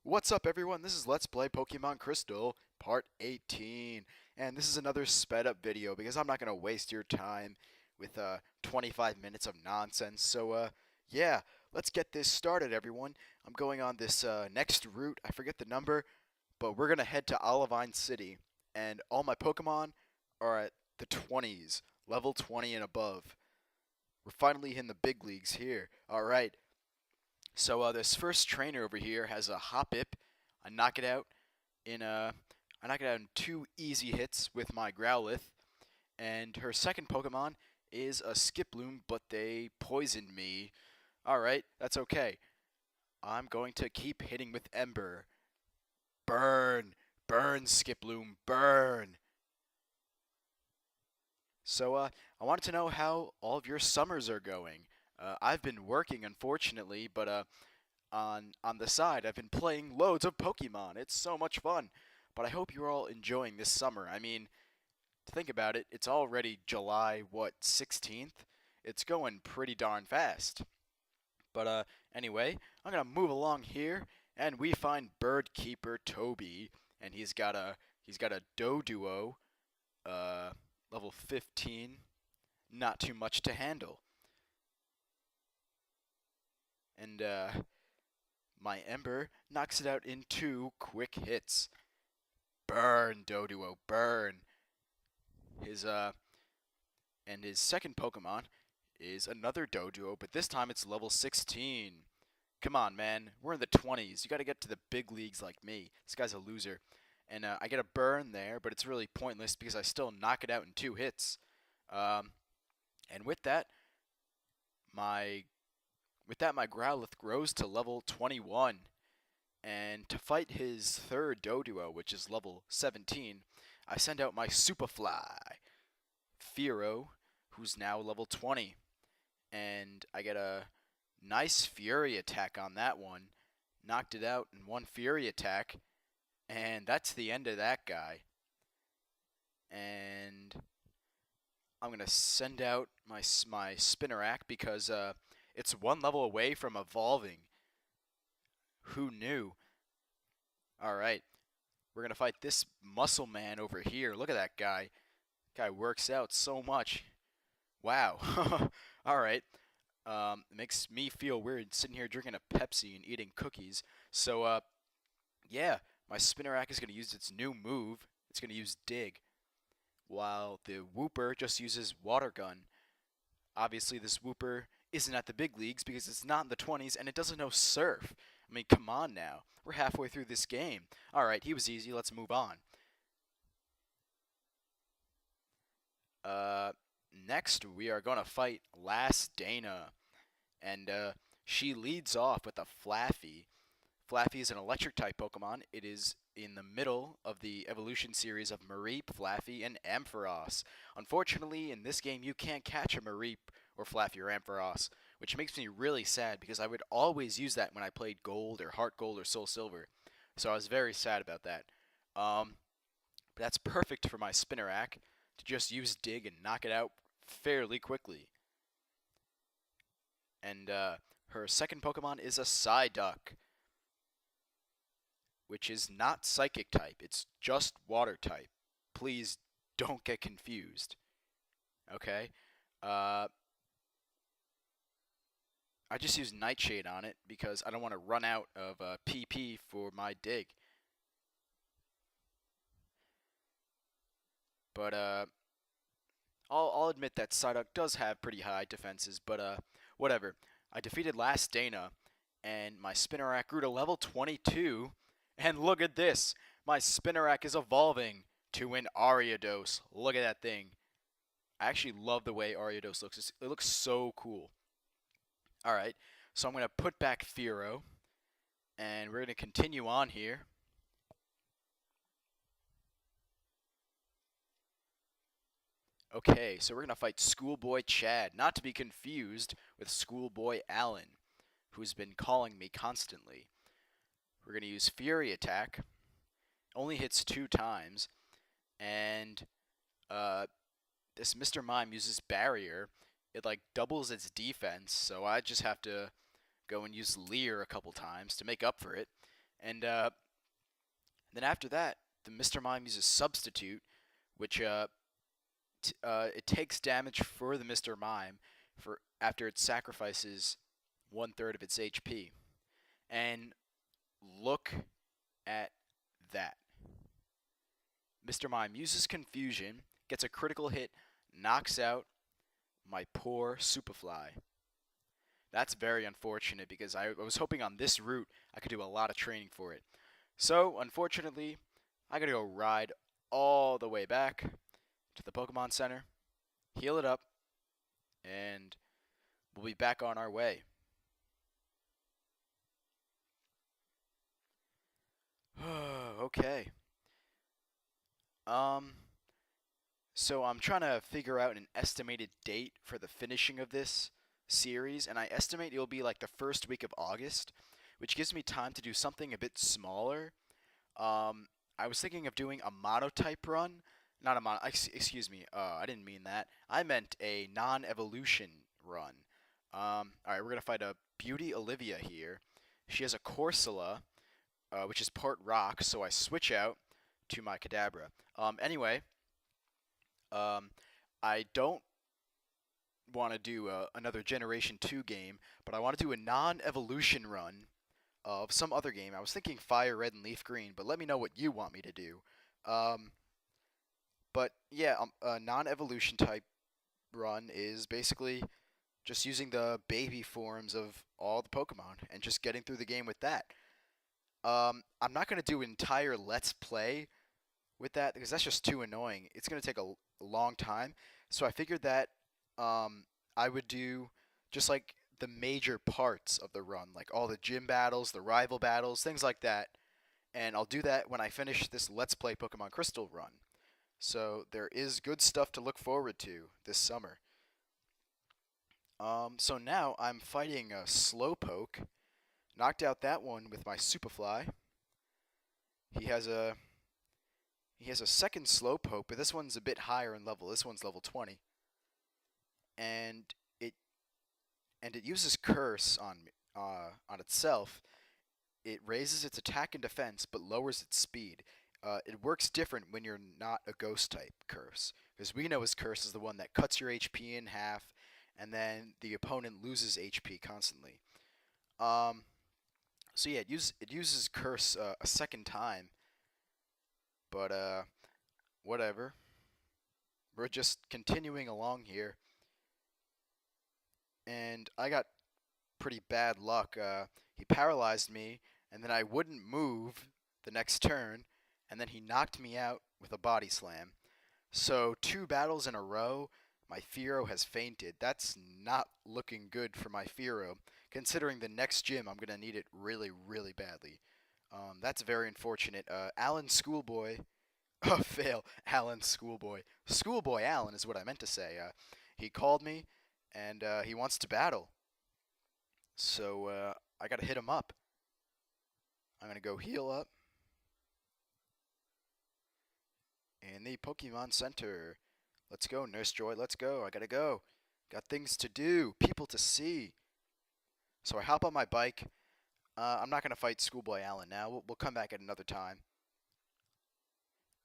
What's up, everyone? This is Let's Play Pokemon Crystal, Part 18. And this is another sped up video because I'm not going to waste your time with 25 minutes of nonsense. So, yeah, let's get this started, everyone. I'm going on this next route. I forget the number, but we're going to head to Olivine City. And all my Pokemon are at the 20s, level 20 and above. We're finally in the big leagues here. Alright, so this first trainer over here has a Hoppip. I knock it out in two easy hits with my Growlithe, and her second Pokemon is a Skiploom, but they poisoned me. All right, that's okay. I'm going to keep hitting with Ember. Burn, burn, Skiploom, burn. So, I wanted to know how all of your summers are going. I've been working, unfortunately, but on the side, I've been playing loads of Pokemon. It's so much fun. But I hope you're all enjoying this summer. I mean, to think about it, it's already July, what, 16th? It's going pretty darn fast. But anyway, I'm gonna move along here, and we find Bird Keeper Toby, and he's got a Doduo, uh, level 15. Not too much to handle. And my Ember knocks it out in two quick hits. Burn, Doduo, burn. His and his second Pokemon is another Doduo, but this time it's level 16. Come on, man. We're in the 20s. You got to get to the big leagues like me. This guy's a loser. And I get a burn there, but it's really pointless because I still knock it out in two hits. Um, and my my Growlithe grows to level 21. And to fight his third Doduo, which is level 17, I send out my Superfly, Fearow, who's now level 20. And I get a nice Fury attack on that one. Knocked it out in one Fury attack. And that's the end of that guy. And I'm going to send out my Spinnerack because it's one level away from evolving. Who knew? Alright, we're going to fight this muscle man over here. Look at that guy. Guy works out so much. Wow. Alright. It makes me feel weird sitting here drinking a Pepsi and eating cookies. So, yeah, my Spinnerack is going to use its new move. It's going to use Dig, while the Wooper just uses Water Gun. Obviously, this Wooper isn't at the big leagues because it's not in the 20s and it doesn't know Surf. I mean, come on now. We're halfway through this game. Alright, he was easy. Let's move on. Uh, Next, we are going to fight Last Dana. And she leads off with a Flaffy. Flaffy is an electric-type Pokemon. It is in the middle of the evolution series of Mareep, Flaffy, and Ampharos. Unfortunately, in this game, you can't catch a Mareep or Flaffy or Ampharos, which makes me really sad because I would always use that when I played Gold or Heart Gold or Soul Silver. So I was very sad about that. But that's perfect for my Spinnerack to just use Dig and knock it out fairly quickly. And her second Pokemon is a Psyduck, which is not Psychic type. It's just Water type. Please don't get confused. Okay? I just use Nightshade on it because I don't want to run out of PP for my Dig. But I'll admit that Psyduck does have pretty high defenses, but whatever. I defeated Last Dana, and my Spinnerack grew to level 22, and look at this! My Spinnerack is evolving to an Ariados. Look at that thing. I actually love the way Ariados looks. It looks so cool. Alright, so I'm going to put back Fearow, and we're going to continue on here. Okay, so we're going to fight Schoolboy Chad, not to be confused with Schoolboy Alan, who's been calling me constantly. We're going to use Fury Attack, only hits 2 times, and this Mr. Mime uses Barrier. It like doubles its defense, so I just have to go and use Leer a couple times to make up for it. And then after that, the Mr. Mime uses Substitute, which it takes damage for the Mr. Mime for after it sacrifices 1/3 of its HP. And look at that. Mr. Mime uses Confusion, gets a critical hit, knocks out my poor Superfly. That's very unfortunate because I was hoping on this route I could do a lot of training for it. So, unfortunately, I gotta go ride all the way back to the Pokemon Center, heal it up, and we'll be back on our way. Okay. Um, so I'm trying to figure out an estimated date for the finishing of this series, and I estimate it'll be like the first week of August, which gives me time to do something a bit smaller. I was thinking of doing a monotype run, not a excuse me, I didn't mean that. I meant a non-evolution run. Alright, we're gonna fight a Beauty Olivia here. She has a Corsola, which is part rock, so I switch out to my Kadabra. Anyway, I don't want to do another Generation 2 game, but I want to do a non-evolution run of some other game. I was thinking Fire Red and Leaf Green, but let me know what you want me to do. But yeah, a non-evolution type run is basically just using the baby forms of all the Pokemon and just getting through the game with that. I'm not going to do an entire Let's Play with that because that's just too annoying. It's going to take a long time. So I figured that I would do just like the major parts of the run, like all the gym battles, the rival battles, things like that. And I'll do that when I finish this Let's Play Pokemon Crystal run. So there is good stuff to look forward to this summer. So now I'm fighting a Slowpoke. Knocked out that one with my Superfly. He has a second Slowpoke, but this one's a bit higher in level. This one's level 20. And it uses Curse on itself. It raises its attack and defense, but lowers its speed. It works different when you're not a Ghost type Curse, because we know his Curse is the one that cuts your HP in half, and then the opponent loses HP constantly. So yeah, it uses Curse a second time, but whatever. We're just continuing along here, and I got pretty bad luck. He paralyzed me, and then I wouldn't move the next turn, and then he knocked me out with a body slam. So 2 battles in a row, my Fearow has fainted. That's not looking good for my Fearow, considering the next gym I'm going to need it really, really badly. That's very unfortunate. Alan Schoolboy, fail, Alan Schoolboy. Schoolboy Alan is what I meant to say. He called me, and he wants to battle. So I got to hit him up. I'm going to go heal up. In the Pokemon Center. Let's go, Nurse Joy, let's go. I gotta go. Got things to do, people to see. So I hop on my bike. I'm not gonna fight Schoolboy Allen now. We'll come back at another time.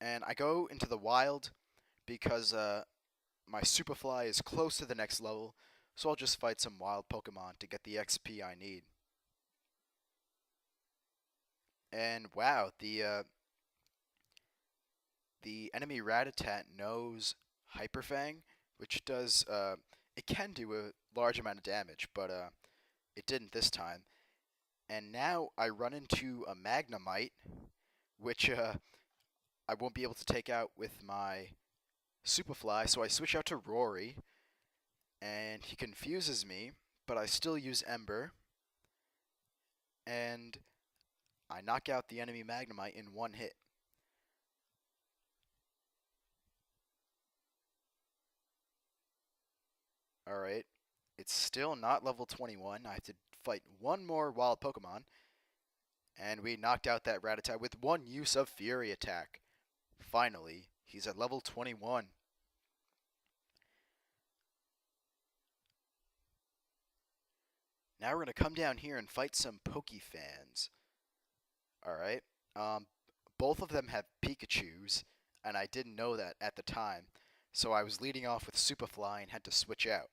And I go into the wild because my Superfly is close to the next level. So I'll just fight some wild Pokemon to get the XP I need. And wow, the enemy Rattata knows Hyper Fang, which does it can do a large amount of damage, but it didn't this time. And now I run into a Magnemite, which I won't be able to take out with my Superfly, so I switch out to Rory, and he confuses me, but I still use Ember, and I knock out the enemy Magnemite in one hit. Alright, it's still not level 21. I have to fight one more wild Pokemon. And we knocked out that Rattata with one use of Fury Attack. Finally, he's at level 21. Now we're going to come down here and fight some Pokefans. Alright. Um, both of them have Pikachus, and I didn't know that at the time, so I was leading off with Superfly and had to switch out.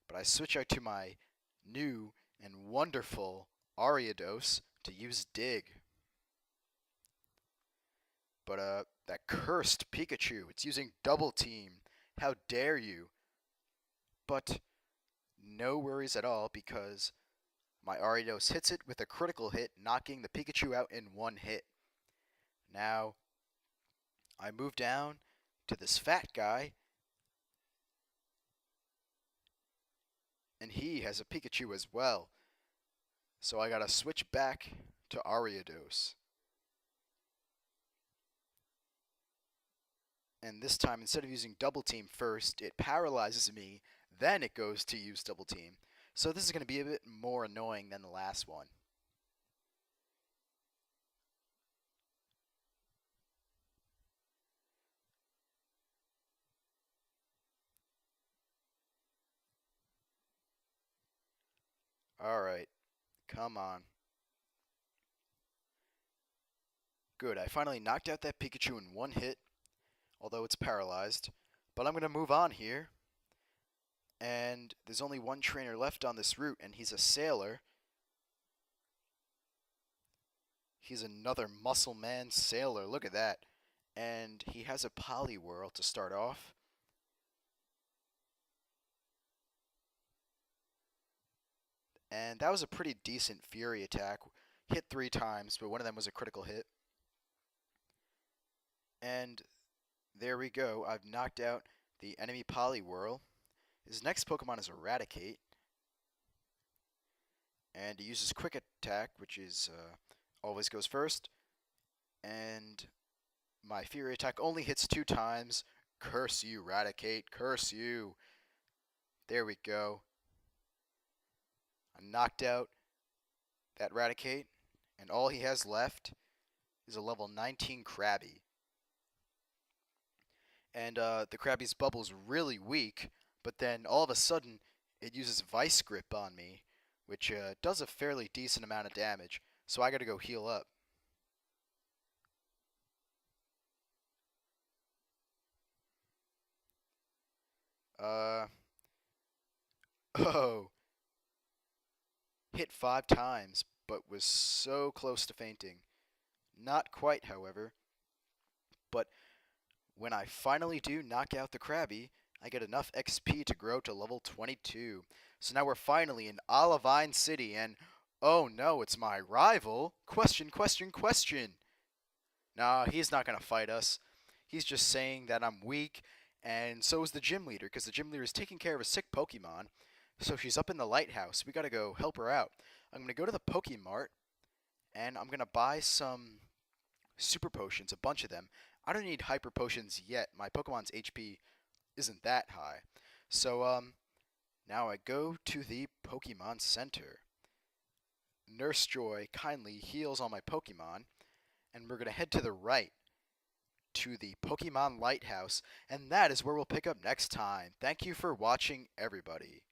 But I switch out to my new and wonderful Ariados to use Dig. But that cursed Pikachu, it's using Double Team. How dare you? But no worries at all because my Ariados hits it with a critical hit, knocking the Pikachu out in one hit. Now, I move down to this fat guy, and he has a Pikachu as well. So I gotta switch back to Ariados. And this time, instead of using Double Team first, it paralyzes me, then it goes to use Double Team. So this is going to be a bit more annoying than the last one. Alright, come on. Good, I finally knocked out that Pikachu in one hit, although it's paralyzed. But I'm going to move on here. And there's only one trainer left on this route, and he's a sailor. He's another muscle man sailor, look at that. And he has a Poliwhirl to start off. And that was a pretty decent Fury attack. Hit 3 times, but one of them was a critical hit. And there we go. I've knocked out the enemy Poliwhirl. His next Pokemon is Eradicate. And he uses Quick Attack, which is always goes first. And my Fury attack only hits 2 times. Curse you, Eradicate. Curse you. There we go. I knocked out that Eradicate. And all he has left is a level 19 Krabby. And the Krabby's Bubble's really weak, but then all of a sudden it uses Vice Grip on me, which does a fairly decent amount of damage, so I gotta go heal up. Oh, hit 5 times, but was so close to fainting. Not quite, however, but when I finally do knock out the Krabby, I get enough XP to grow to level 22. So now we're finally in Olivine City, and oh no, it's my rival. Question, question, question. Nah, he's not going to fight us. He's just saying that I'm weak, and so is the gym leader, because the gym leader is taking care of a sick Pokemon. So she's up in the lighthouse. We got to go help her out. I'm going to go to the Pokemart, and I'm going to buy some super potions, a bunch of them. I don't need hyper potions yet. My Pokemon's HP isn't that high. So, now I go to the Pokemon Center. Nurse Joy kindly heals all my Pokemon, and we're going to head to the right to the Pokemon Lighthouse, and that is where we'll pick up next time. Thank you for watching, everybody.